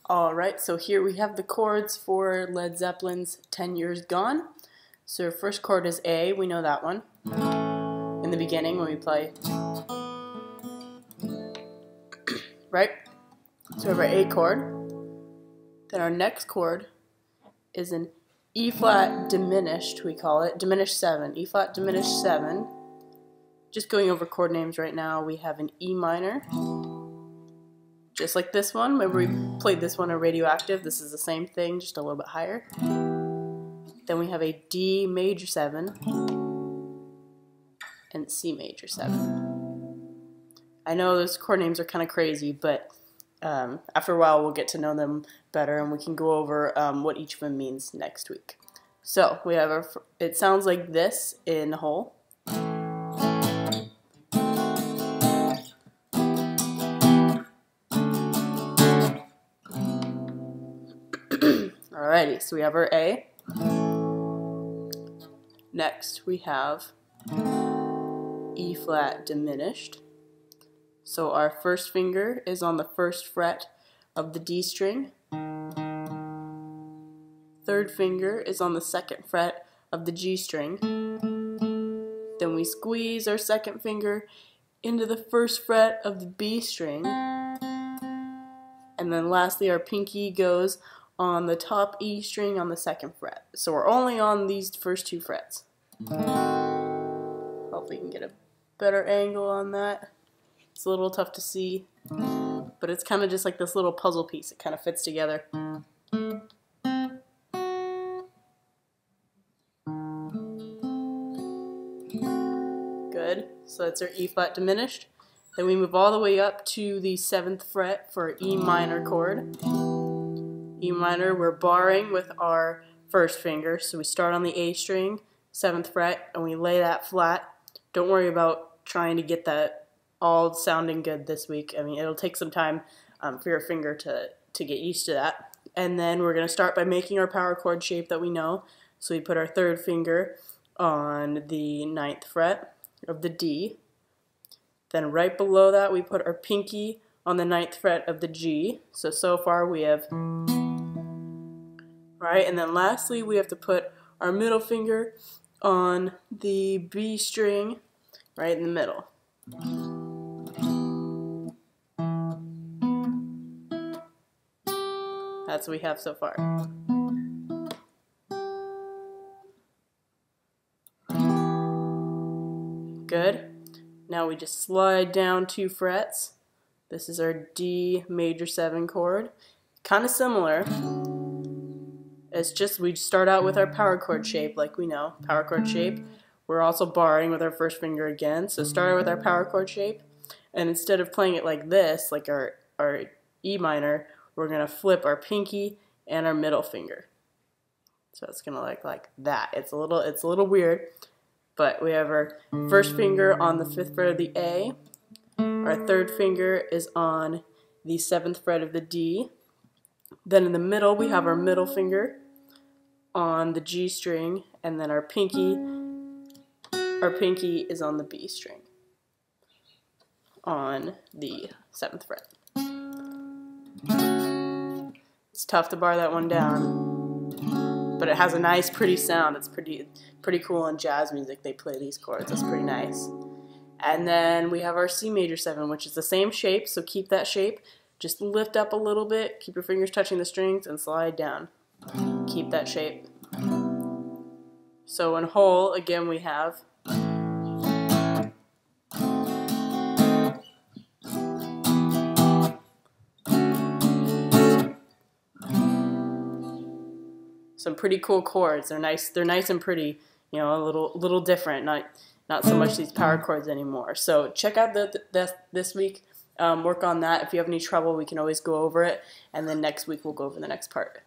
Alright, so here we have the chords for Led Zeppelin's 10 Years Gone. So first chord is A, we know that one. In the beginning when we play. Right? So we have our A chord. Then our next chord is an E flat diminished, we call it, diminished 7. E flat diminished 7. Just going over chord names right now, we have an E minor. Just like this one, remember we played this one on Radioactive, this is the same thing, just a little bit higher. Then we have a D major 7 and C major 7. I know those chord names are kind of crazy, but after a while we'll get to know them better and we can go over what each of them means next week. So we have it sounds like this in whole. Alrighty, so we have our A. Next we have E flat diminished. So our first finger is on the first fret of the D string. Third finger is on the second fret of the G string. Then we squeeze our second finger into the first fret of the B string. And then lastly our pinky goes on the top E string on the second fret. So we're only on these first two frets. Hope we can get a better angle on that. It's a little tough to see, but it's kind of just like this little puzzle piece. It kind of fits together. Good. So that's our E flat diminished. Then we move all the way up to the 7th fret for our E minor chord. E minor, we're barring with our first finger, so we start on the A string, 7th fret, and we lay that flat. Don't worry about trying to get that all sounding good this week. I mean, it'll take some time for your finger to get used to that. And then we're going to start by making our power chord shape that we know. So we put our third finger on the 9th fret of the D. Then right below that we put our pinky on the 9th fret of the G. So far we have... Right, and then lastly we have to put our middle finger on the B string right in the middle. That's what we have so far. Good. Now we just slide down 2 frets. This is our D major 7 chord. Kind of similar. It's just we start out with our power chord shape like we know. Power chord shape. We're also barring with our first finger again. So start out with our power chord shape. And instead of playing it like this, like our E minor, we're going to flip our pinky and our middle finger. So it's going to look like that. It's a little weird. But we have our first finger on the 5th fret of the A. Our third finger is on the 7th fret of the D. Then in the middle we have our middle finger on the G string, and then our pinky is on the B string on the 7th fret. It's tough to bar that one down, but it has a nice pretty sound. It's pretty cool in jazz music. They play these chords. It's pretty nice. And then we have our C major 7, which is the same shape, so keep that shape. Just lift up a little bit, keep your fingers touching the strings, and slide down. Keep that shape. So in whole, again, we have some pretty cool chords. They're nice and pretty, you know, a little different, not so much these power chords anymore. So check out this week. Work on that. If you have any trouble, we can always go over it, and then next week we'll go over the next part.